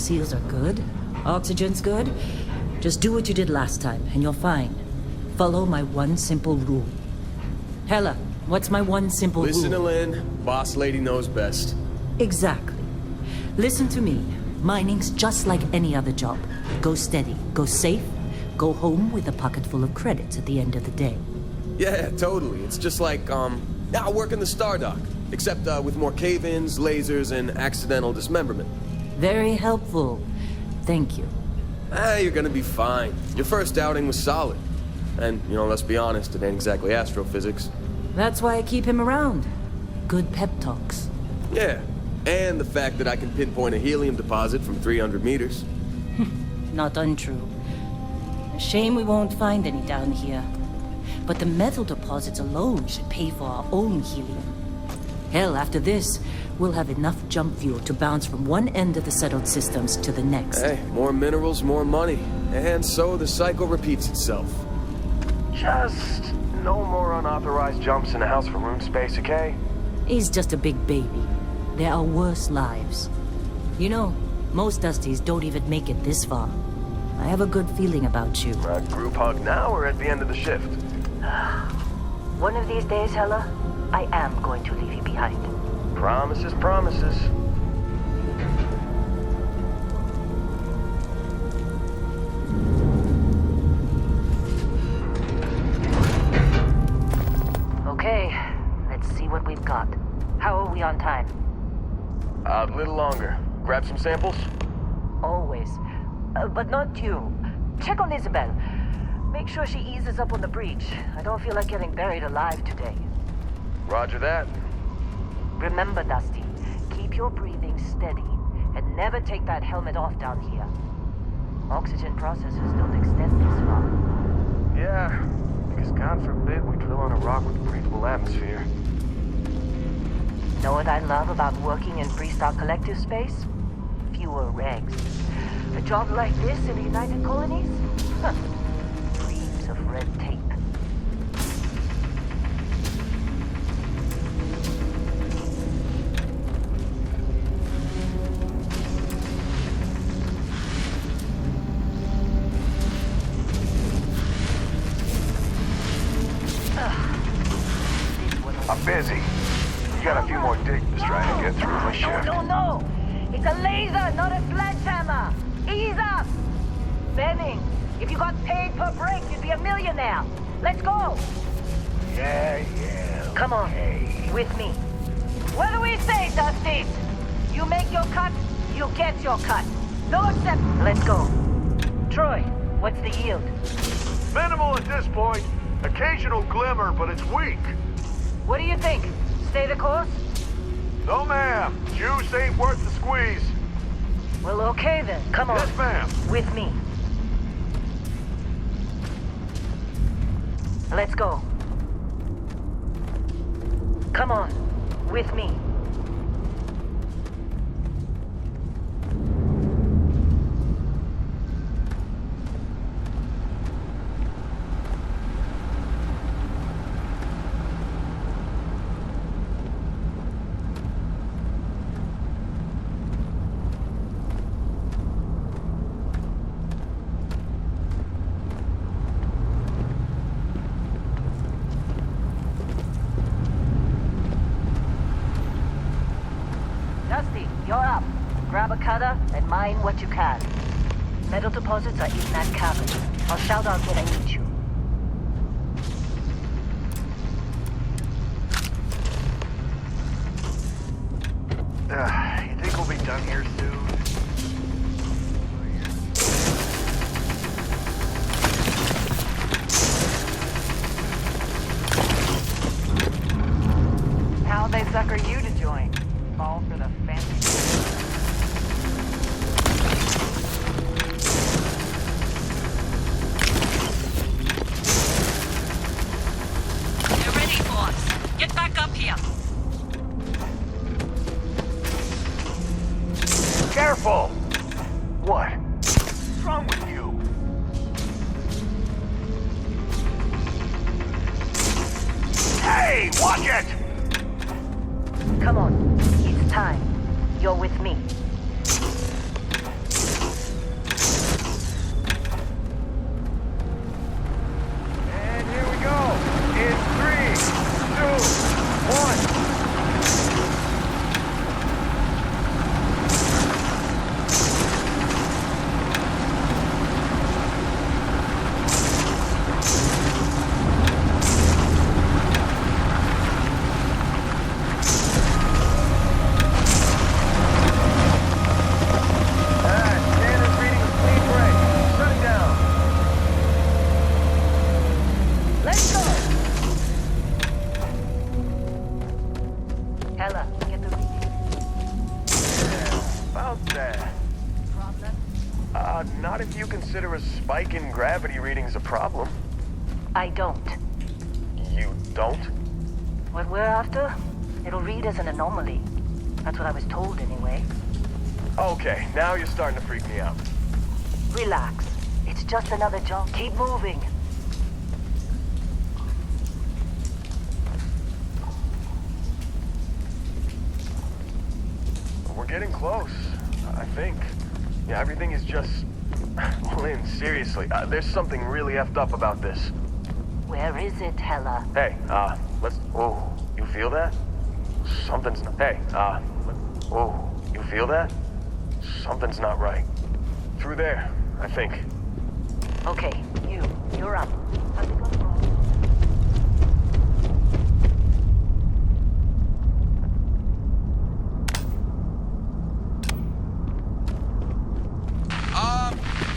seals are good, oxygen's good, just do what you did last time, and you're fine. Follow my one simple rule. Hella, what's my one simple rule? Listen to Lynn. Boss lady knows best. Exactly. Listen to me. Mining's just like any other job. Go steady, go safe, go home with a pocket full of credits at the end of the day. Yeah, totally. It's just like, I work in the Star Dock. Except, with more cave-ins, lasers, and accidental dismemberment. Very helpful. Thank you. You're gonna be fine. Your first outing was solid. And, let's be honest, it ain't exactly astrophysics. That's why I keep him around. Good pep talks. Yeah, and the fact that I can pinpoint a helium deposit from 300 meters. Not untrue. A shame we won't find any down here. But the metal deposits alone should pay for our own helium. Hell, after this, we'll have enough jump fuel to bounce from one end of the settled systems to the next. Hey, more minerals, more money. And so the cycle repeats itself. Just no more unauthorized jumps in the house for room space, okay? He's just a big baby. There are worse lives. You know, most Dusties don't even make it this far. I have a good feeling about you. A group hug now or at the end of the shift? One of these days, Hella, I am going to leave you behind. Promises, promises. Okay, let's see what we've got. How are we on time? A little longer. Grab some samples? Always. But not you. Check on Isabel. Make sure she eases up on the breach. I don't feel like getting buried alive today. Roger that. Remember, Dusty, keep your breathing steady and never take that helmet off down here. Oxygen processors don't extend this far. Yeah, because God forbid we drill on a rock with a breathable atmosphere. Know what I love about working in Freestar Collective space? Fewer regs. A job like this in the United Colonies? Huh. Dreams of red tape. I'm busy. You got a few more digs trying to get through my shift. No! It's a laser, not a sledgehammer! Ease up! Benning, if you got paid per break, you'd be a millionaire. Let's go! Yeah. Come on, with me. What do we say, Dusty? You make your cut, you get your cut. No exception. Let's go. Troy, what's the yield? Minimal at this point. Occasional glimmer, but it's weak. What do you think? Stay the course? No, ma'am. Juice ain't worth the squeeze. Well, okay then. Come on. Yes, ma'am. With me. Let's go. Come on. With me. Dusty, you're up. Grab a cutter and mine what you can. Metal deposits are in that cabin. I'll shout out when I need you. You think we'll be done here soon? How'd they sucker you to join? Fall for the fancy. You're ready, boss. Get back up here. Careful! What? What's wrong with you? Hey, watch it! Come on. It's time. You're with me. gravity reading's a problem. I don't. You don't? What we're after, it'll read as an anomaly. That's what I was told anyway. Okay, now you're starting to freak me out. Relax. It's just another jump. Keep moving. We're getting close, I think. Yeah, everything is just... Lynn, seriously, there's something really effed up about this. Where is it, Hella? Hey, let's... Oh, you feel that? Something's not... Hey, oh, you feel that? Something's not right. Through there, I think. Okay, you're up. How's it going, bro?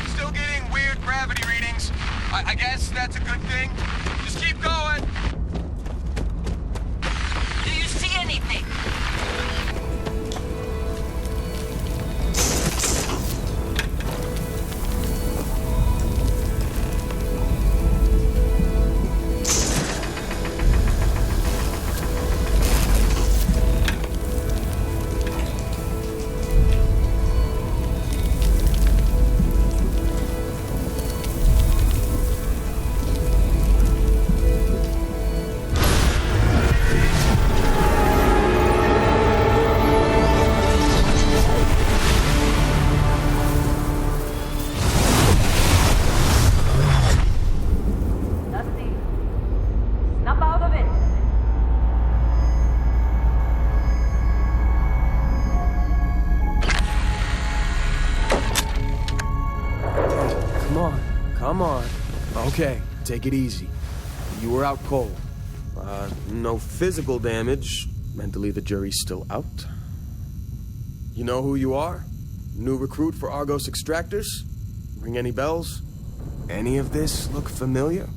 Still getting weird gravity readings. I guess that's a good thing. Just keep going. Do you see anything? Come on. Okay, take it easy. You were out cold. No physical damage. Mentally, the jury's still out. You know who you are? New recruit for Argos Extractors? Ring any bells? Any of this look familiar?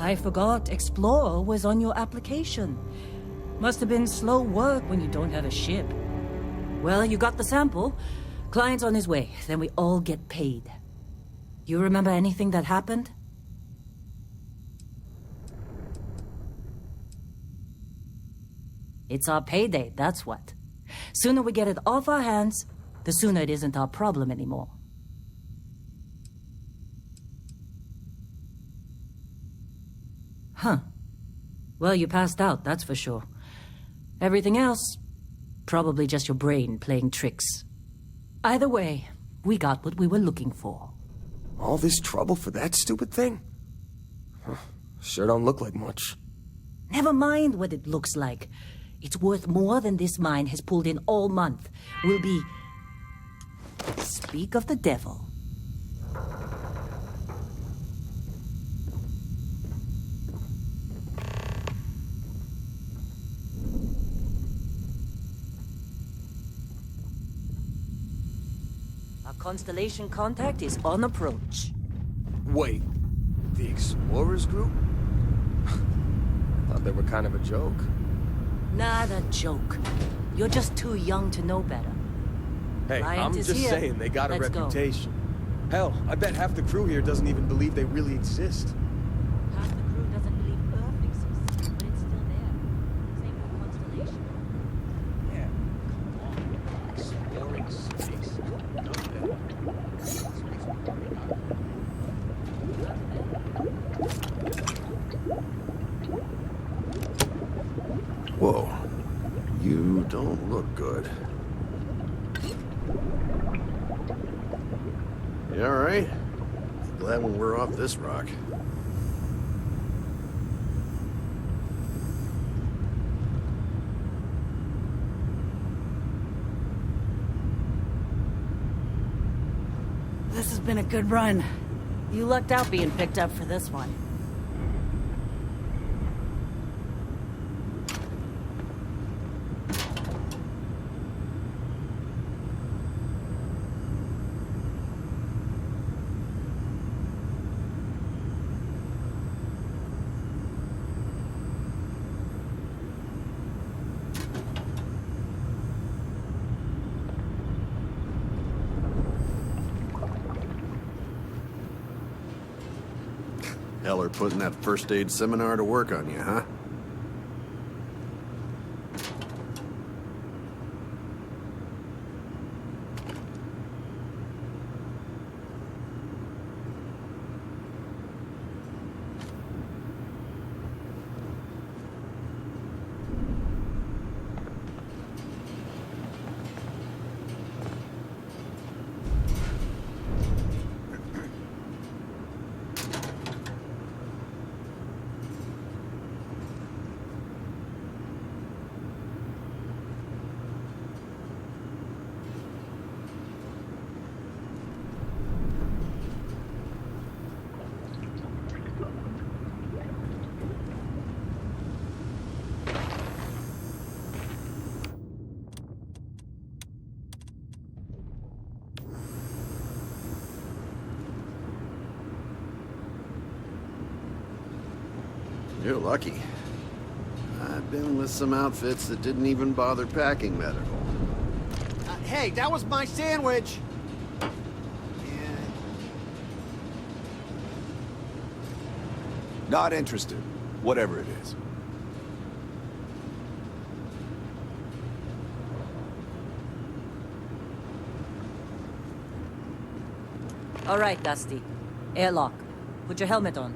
I forgot Explorer was on your application. Must have been slow work when you don't have a ship. Well, you got the sample. Client's on his way, then we all get paid. You remember anything that happened? It's our payday, that's what. Sooner we get it off our hands, the sooner it isn't our problem anymore. Huh. Well, you passed out, that's for sure. Everything else, probably just your brain playing tricks. Either way, we got what we were looking for. All this trouble for that stupid thing? Huh. Sure don't look like much. Never mind what it looks like. It's worth more than this mine has pulled in all month. We'll be... Speak of the devil. Our constellation contact is on approach. Wait, the Explorers group? I thought they were kind of a joke. Not a joke. You're just too young to know better. Hey, Lion I'm is just here. saying they got a Let's go. reputation. Hell, I bet half the crew here doesn't even believe they really exist. Half the crew doesn't believe Earth exists, but it's still there. Same with Constellation. Yeah, come on. Exploring space. Whoa. You don't look good. You alright? Glad when we're off this rock. This has been a good run. You lucked out being picked up for this one. Heller putting that first aid seminar to work on you, huh? You're lucky. I've been with some outfits that didn't even bother packing medical. Hey, that was my sandwich! Not interested, whatever it is. All right, Dusty. Airlock. Put your helmet on.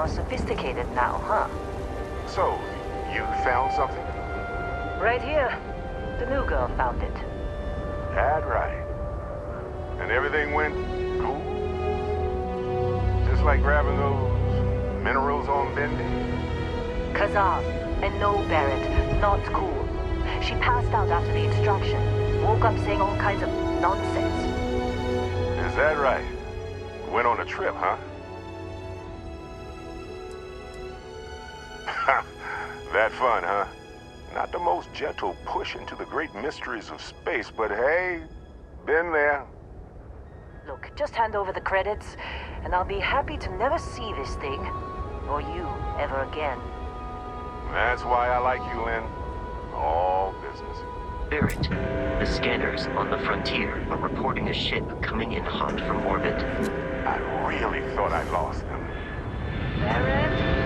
Sophisticated now, huh? So, you found something? Right here. The new girl found it. That right. And everything went cool? Just like grabbing those minerals on Bendy? Kazan. And no, Barrett. Not cool. She passed out after the extraction. Woke up saying all kinds of nonsense. Is that right? Went on a trip, huh? That fun, huh? Not the most gentle push into the great mysteries of space, but hey, been there. Look, just hand over the credits, and I'll be happy to never see this thing, or you, ever again. That's why I like you, Lynn. All business. Barrett, the scanners on the frontier are reporting a ship coming in hot from orbit. I really thought I lost them. Barrett?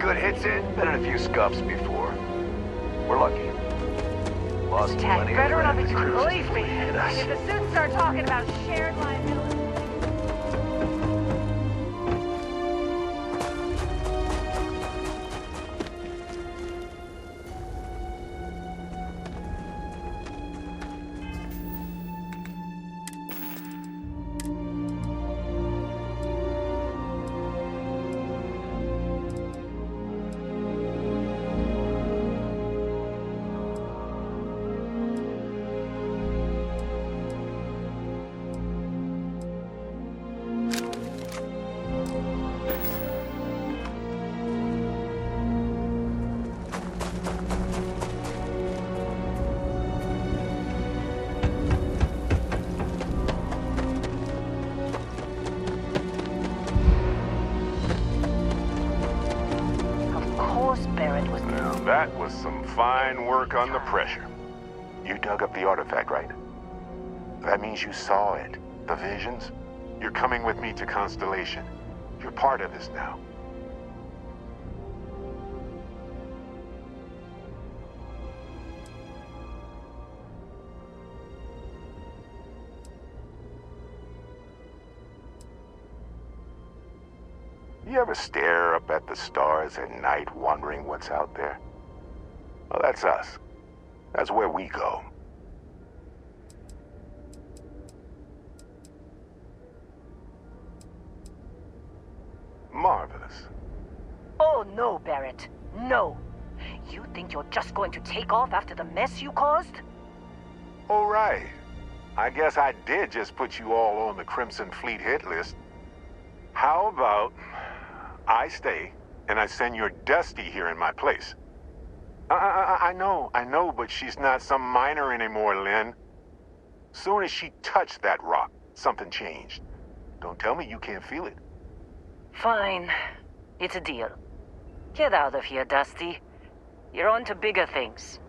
Good hits in. Been in a few scuffs before. We're lucky. Lost plenty of better not be too cruises believe me. hit us. If the suits start talking about shared liability. Barrett was... Now, that was some fine work under pressure. You dug up the artifact, right? That means you saw it. The visions? You're coming with me to Constellation. You're part of this now. You ever stare up at the stars at night wondering what's out there? Well, that's us. That's where we go. Marvelous. Oh, no, Barrett. No. You think you're just going to take off after the mess you caused? All right. I guess I did just put you all on the Crimson Fleet hit list. How about I stay and I send your Dusty here in my place? I know, but she's not some miner anymore, Lynn. Soon as she touched that rock, something changed. Don't tell me you can't feel it. Fine. It's a deal. Get out of here, Dusty. You're on to bigger things.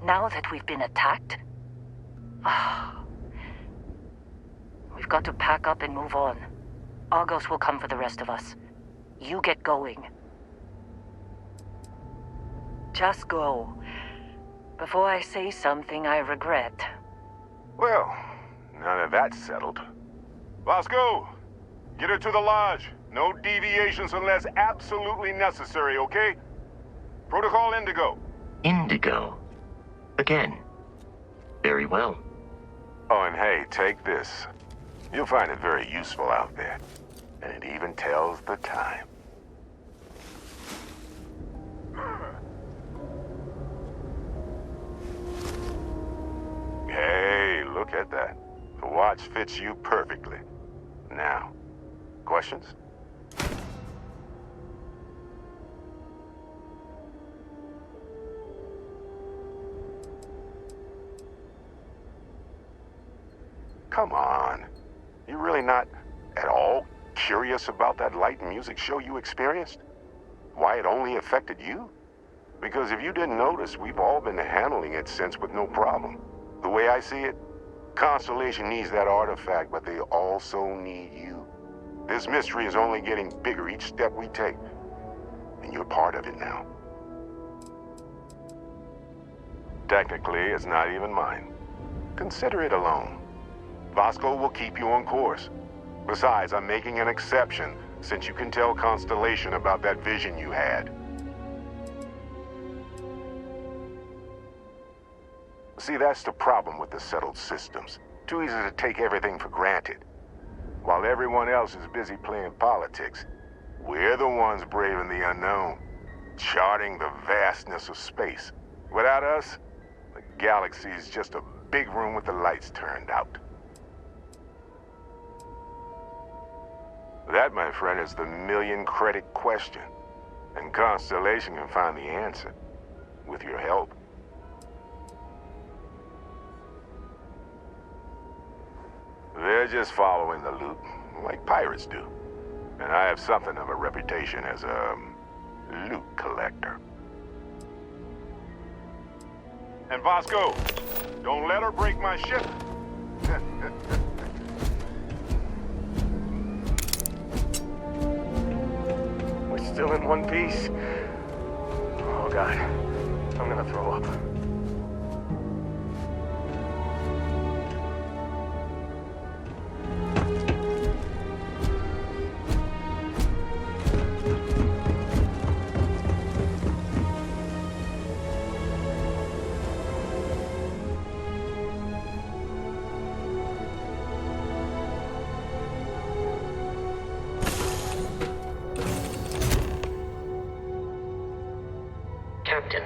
Now that we've been attacked, we've got to pack up and move on. Argos will come for the rest of us. You get going. Just go. Before I say something I regret. Well, now that that's settled. Vasco, get her to the lodge. No deviations unless absolutely necessary, okay? Protocol Indigo. Indigo. Again. Very well. Oh, and hey, take this. You'll find it very useful out there. And it even tells the time. Hey, look at that. The watch fits you perfectly. Now, questions? Come on. You really not at all curious about that light and music show you experienced? Why it only affected you? Because if you didn't notice, we've all been handling it since with no problem. The way I see it, Constellation needs that artifact, but they also need you. This mystery is only getting bigger each step we take, and you're part of it now. Technically, it's not even mine. Consider it alone. Vasco will keep you on course. Besides, I'm making an exception, since you can tell Constellation about that vision you had. See, that's the problem with the settled systems. Too easy to take everything for granted. While everyone else is busy playing politics, we're the ones braving the unknown, charting the vastness of space. Without us, the galaxy is just a big room with the lights turned out. That, my friend, is the million-credit question. And Constellation can find the answer, with your help. They're just following the loot, like pirates do. And I have something of a reputation as a loot collector. And Vasco, don't let her break my ship. We're still in one piece. Oh, God. I'm gonna throw up. Captain,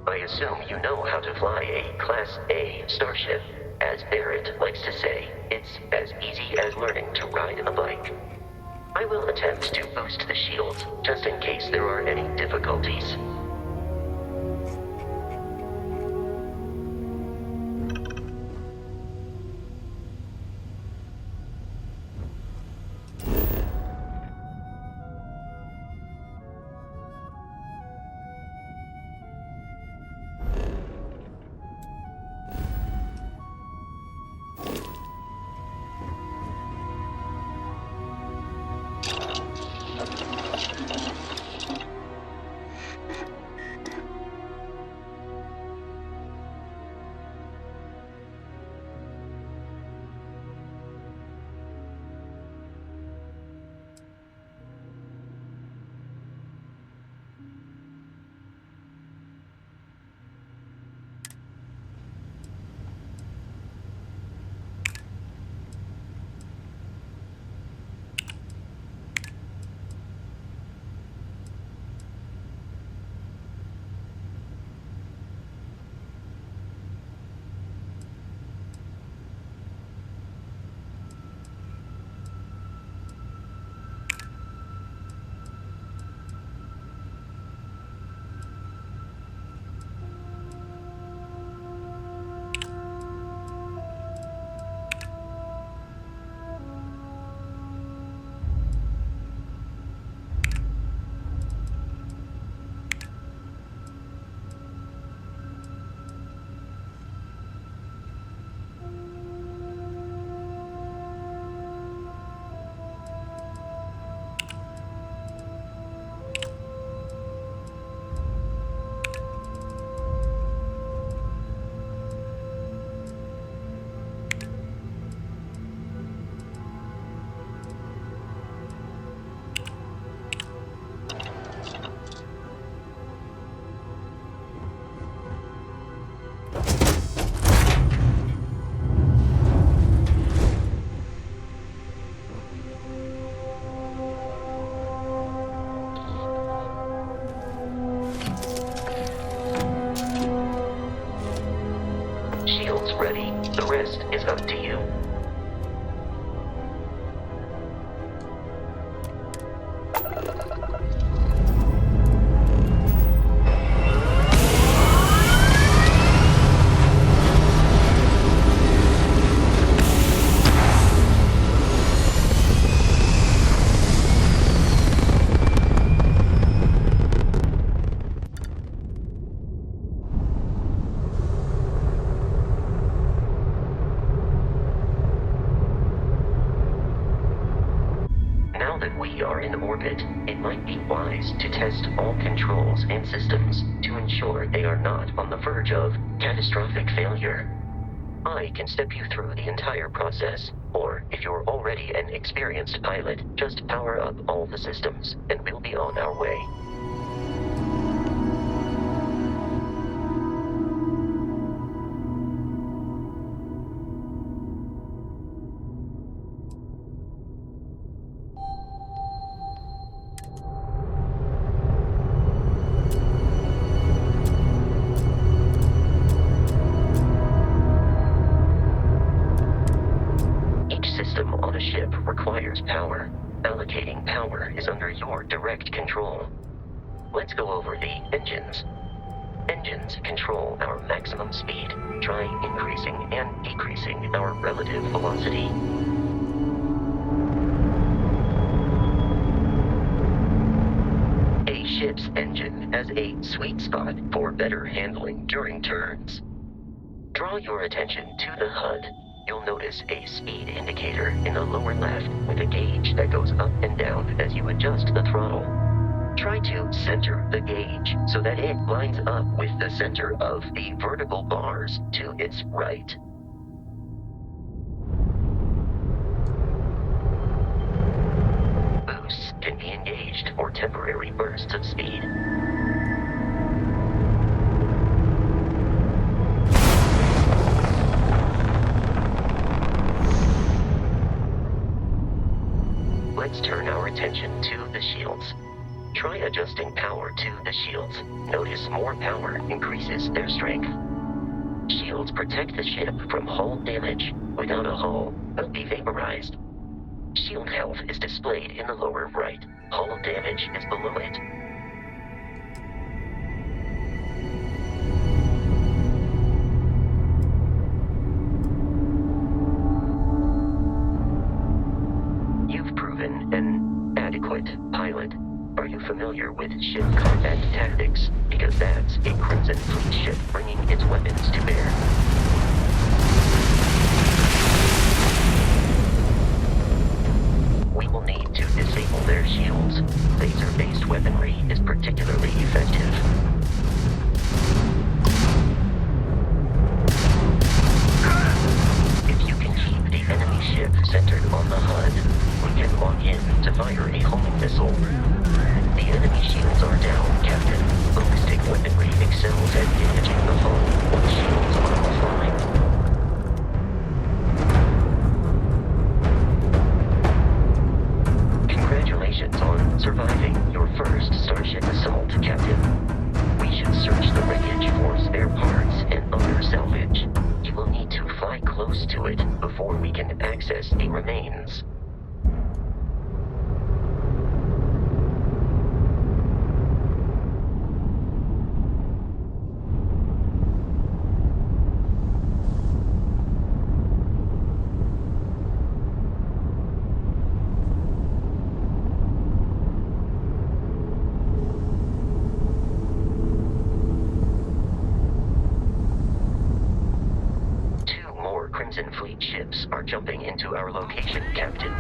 I assume you know how to fly a Class A starship. As Barrett likes to say, it's as easy as learning to ride a bike. I will attempt to boost the shields, just in case there are any difficulties. is up to you. Now that we are in orbit, it might be wise to test all controls and systems to ensure they are not on the verge of catastrophic failure. I can step you through the entire process, or if you're already an experienced pilot, just power up all the systems, and we'll be on our way. On a ship requires power. Allocating power is under your direct control. Let's go over the engines. Engines control our maximum speed. Try increasing and decreasing our relative velocity. A ship's engine has a sweet spot for better handling during turns. Draw your attention to the HUD. You'll notice a speed indicator in the lower left with a gauge that goes up and down as you adjust the throttle. Try to center the gauge so that it lines up with the center of the vertical bars to its right. Boosts can be engaged for temporary bursts of speed. Let's turn our attention to the shields. Try adjusting power to the shields. Notice more power increases their strength. Shields protect the ship from hull damage. Without a hull, it'll be vaporized. Shield health is displayed in the lower right. Hull damage is below it. An adequate pilot. Are you familiar with ship combat tactics? Because that's a Crimson Fleet ship bringing its weapons to bear. We will need to disable their shields. Laser-based weaponry is particularly effective. If you can keep the enemy ship centered on the HUD, we can lock in to fire a homing missile. The enemy shields are down, Captain. Ballistic weaponry excels at damaging the hull when shields are offline. Congratulations on surviving your first Starship assault, Captain. We should search the wreckage for spare parts and other salvage. You will need to fly close to it before we can access the remains. Crimson Fleet ships are jumping into our location, Captain.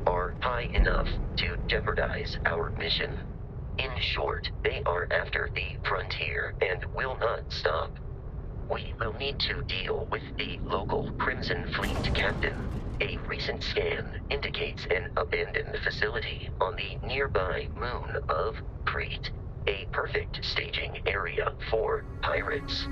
are high enough to jeopardize our mission. In short, they are after the frontier and will not stop. We will need to deal with the local Crimson Fleet captain. A recent scan indicates an abandoned facility on the nearby moon of Crete, a perfect staging area for pirates.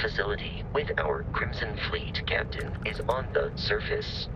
Facility with our Crimson Fleet captain is on the surface.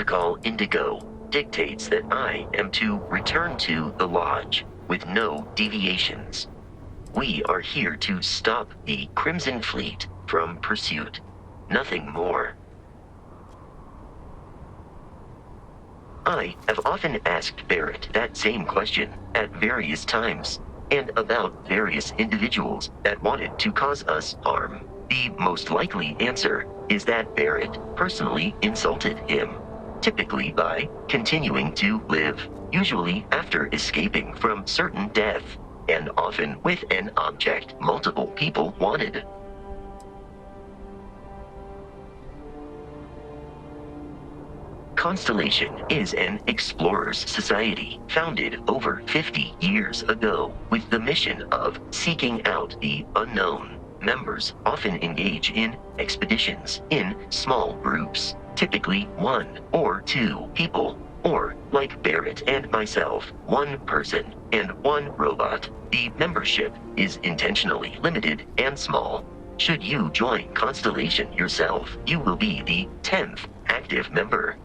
Protocol Indigo dictates that I am to return to the Lodge with no deviations. We are here to stop the Crimson Fleet from pursuit. Nothing more. I have often asked Barrett that same question at various times, and about various individuals that wanted to cause us harm. The most likely answer is that Barrett personally insulted him, typically by continuing to live, usually after escaping from certain death, and often with an object multiple people wanted. Constellation is an explorers' society founded over 50 years ago with the mission of seeking out the unknown. Members often engage in expeditions in small groups, typically 1 or 2 people, or, like Barrett and myself, 1 person and 1 robot. The membership is intentionally limited and small. Should you join Constellation yourself, you will be the 10th active member.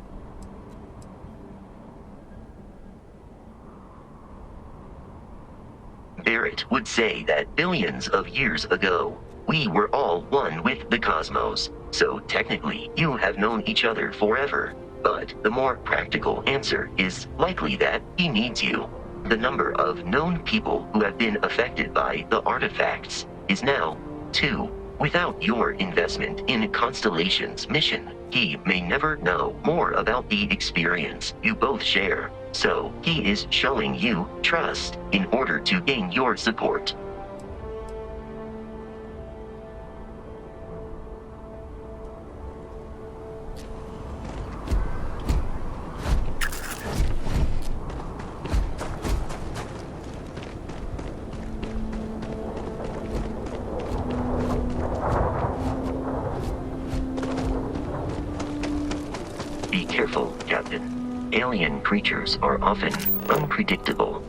Barrett would say that billions of years ago, we were all one with the cosmos, so technically you have known each other forever. But the more practical answer is likely that he needs you. The number of known people who have been affected by the artifacts is now 2. Without your investment in Constellation's mission, he may never know more about the experience you both share. So, he is showing you trust in order to gain your support. Be careful, Captain. Alien creatures are often unpredictable.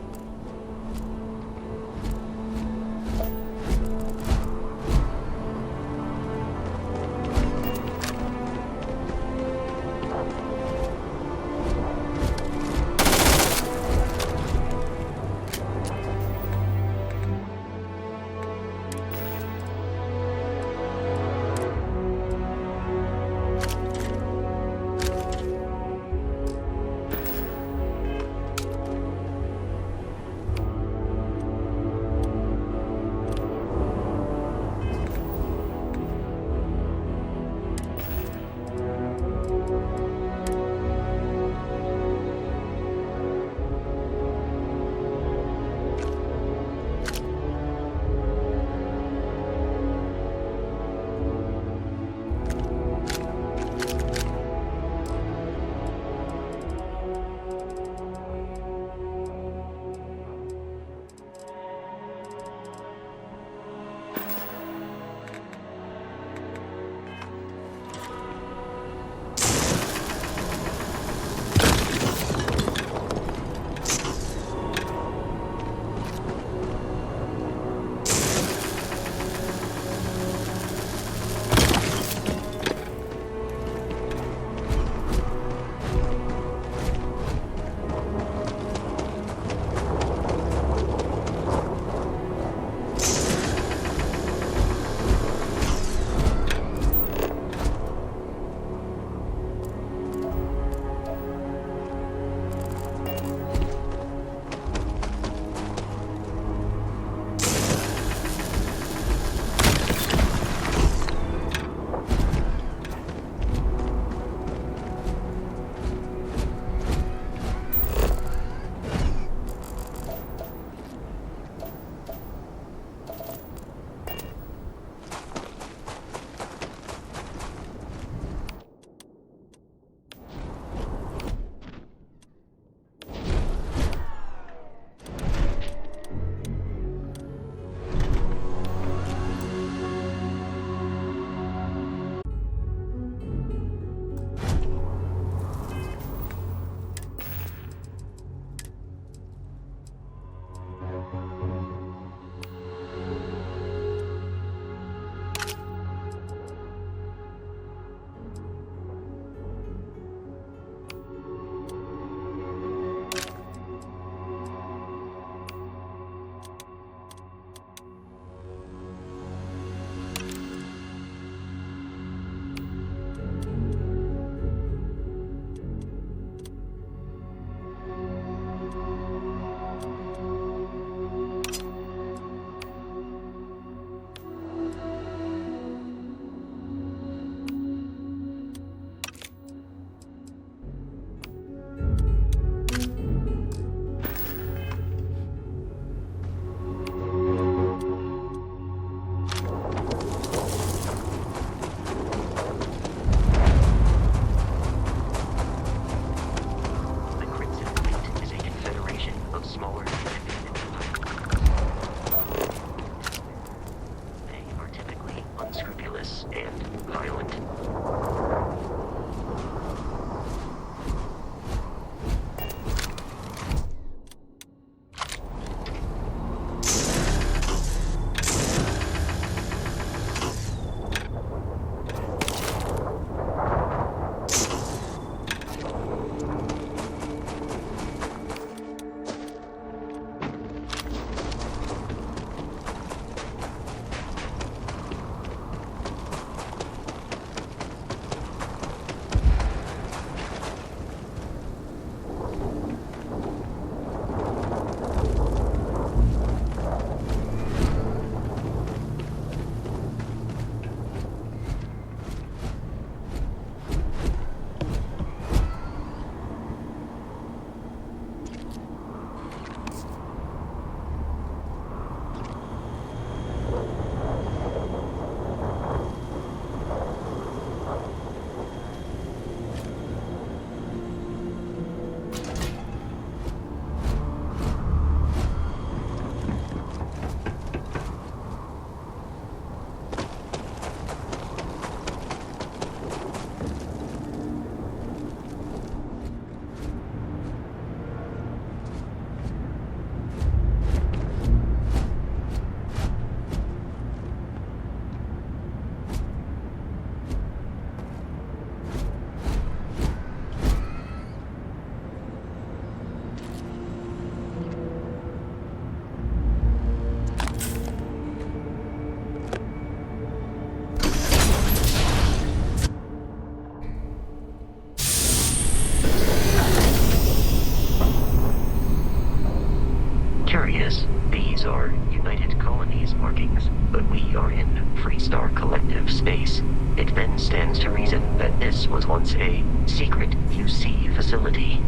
Yes, these are United Colonies markings, but we are in Freestar Collective space. It then stands to reason that this was once a secret UC facility.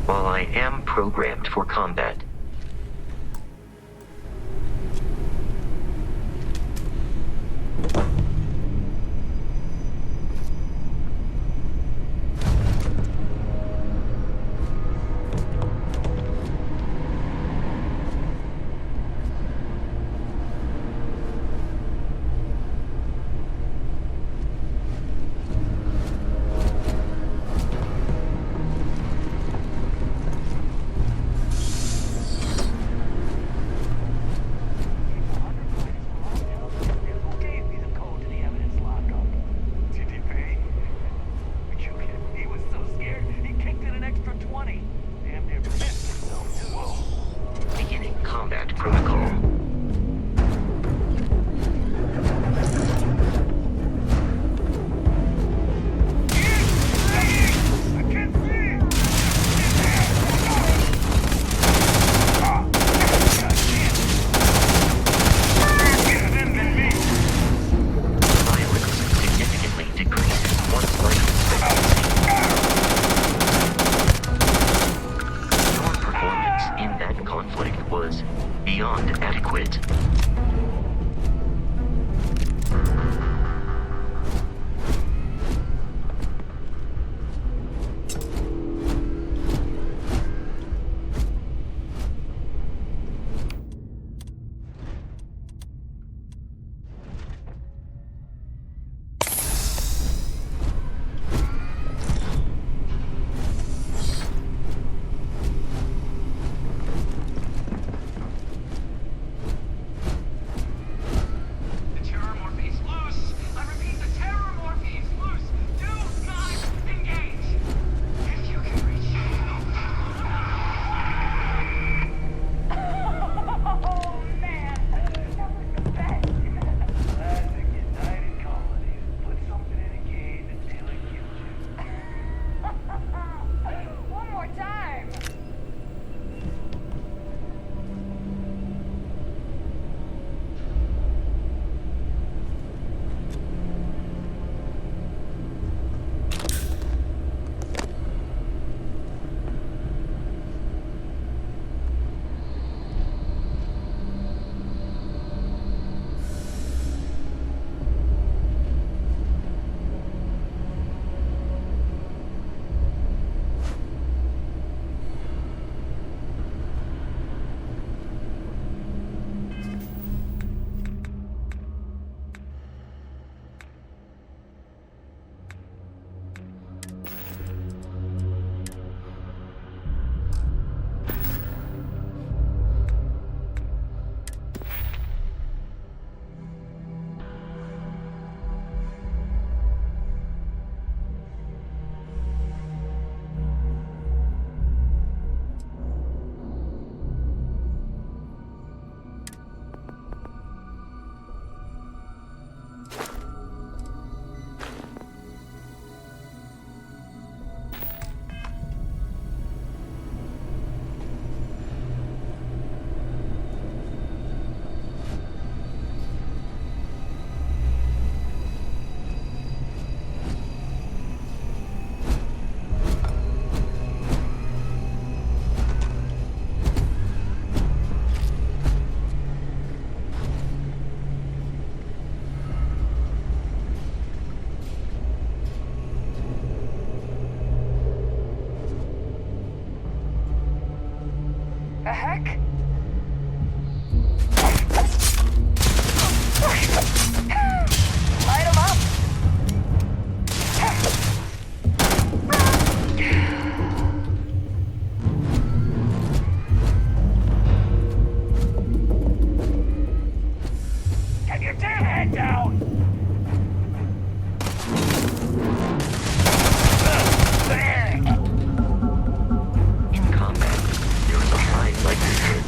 While I am programmed for combat, back! Light 'em up! Get your damn head down! In combat, there is a high likelihood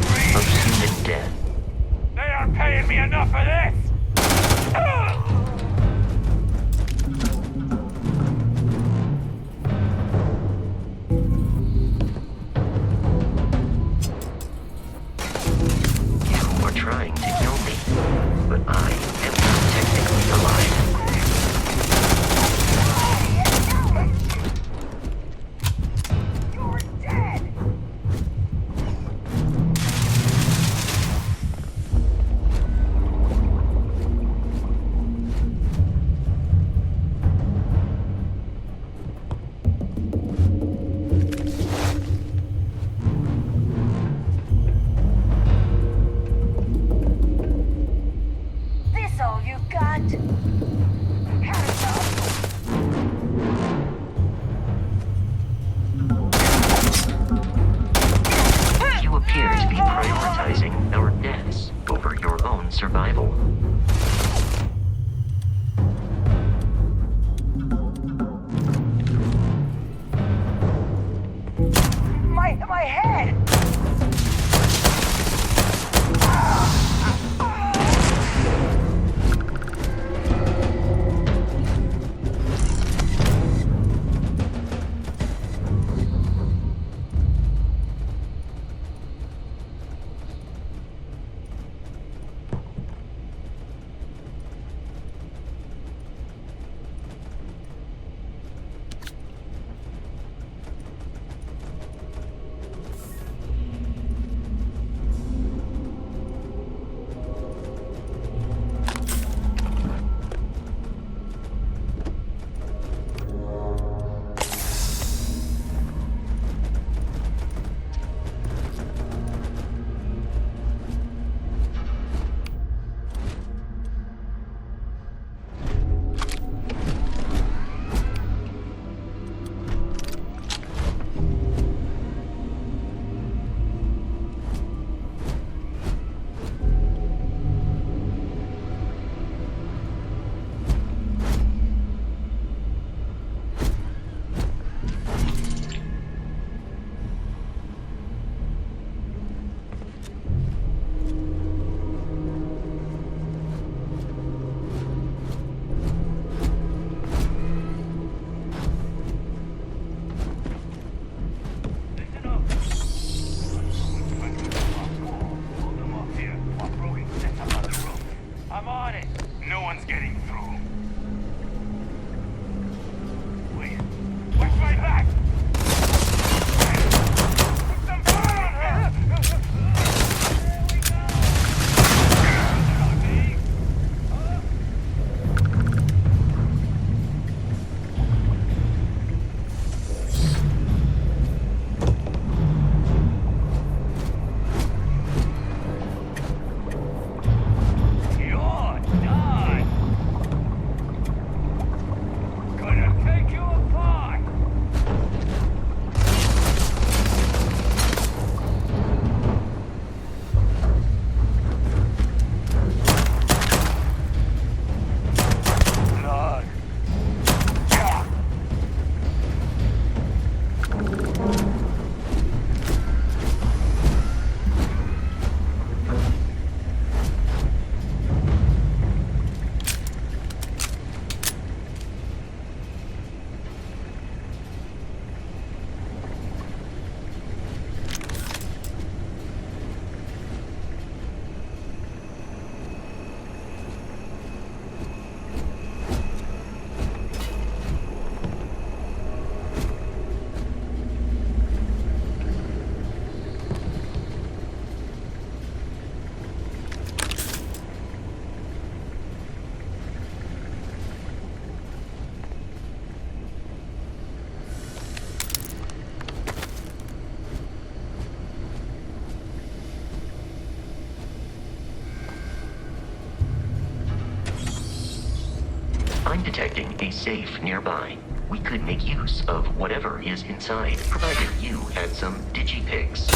detecting a safe nearby. We could make use of whatever is inside, provided you had some digipics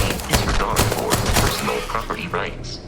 and a disregard for personal property rights.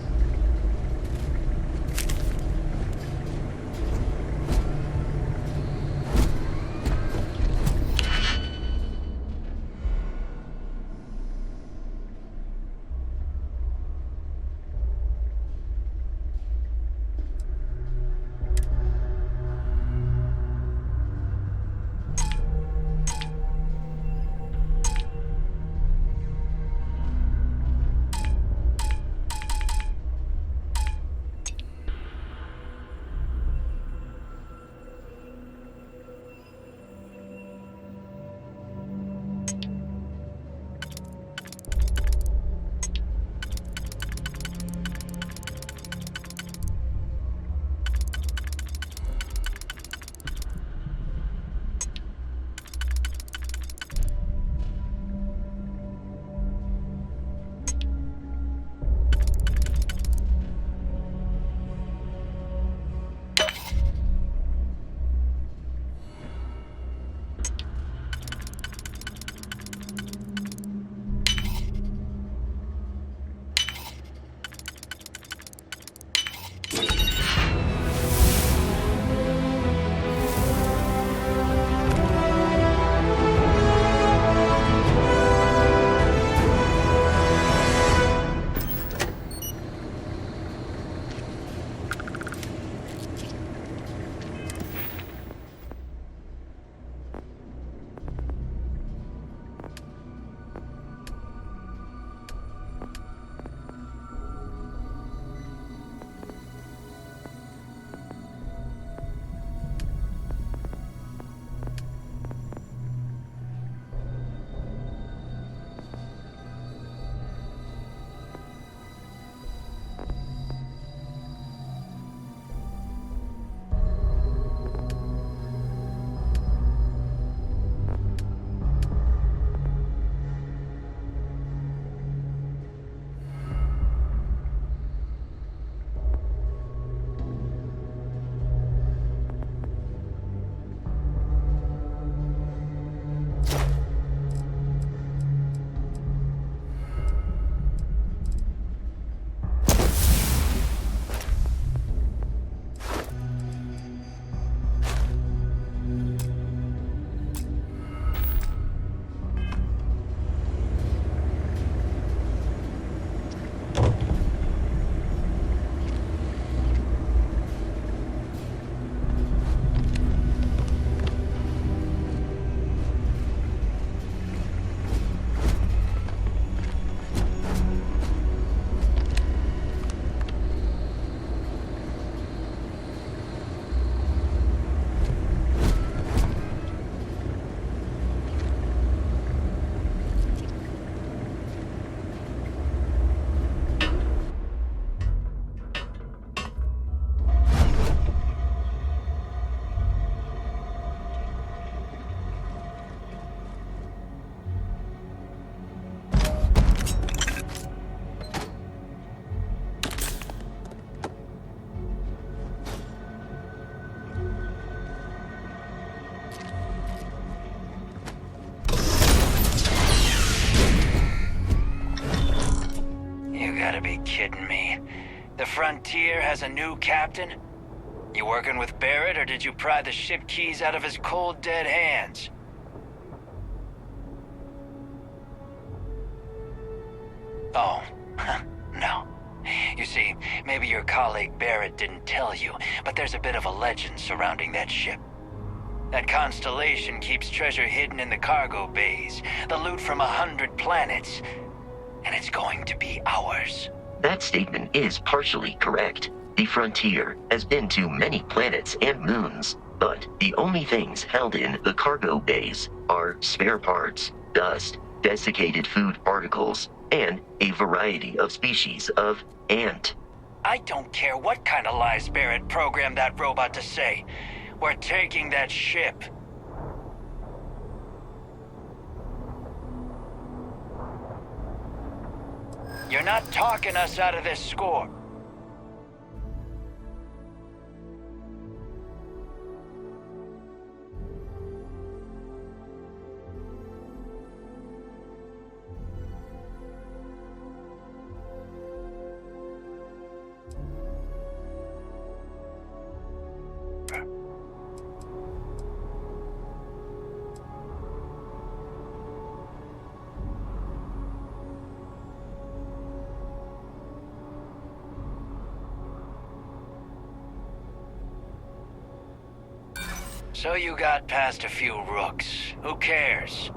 gotta be kidding me. The Frontier has a new captain? You working with Barrett, or did you pry the ship keys out of his cold, dead hands? Oh, no. You see, maybe your colleague Barrett didn't tell you, but there's a bit of a legend surrounding that ship. That constellation keeps treasure hidden in the cargo bays, the loot from 100 planets, and it's going to be ours. That statement is partially correct. The Frontier has been to many planets and moons, but the only things held in the cargo bays are spare parts, dust, desiccated food particles, and a variety of species of ant. I don't care what kind of lies Barrett programmed that robot to say. We're taking that ship. You're not talking us out of this score. So you got past a few rooks. Who cares?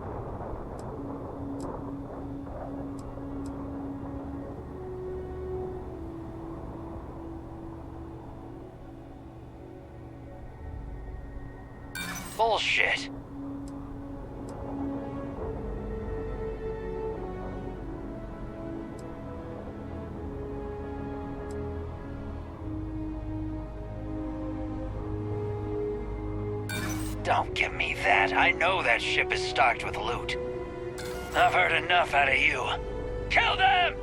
Bullshit. Don't give me that. I know that ship is stocked with loot. I've heard enough out of you. Kill them!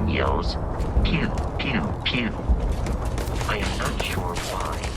Yells, pew, pew, pew. I am not sure why.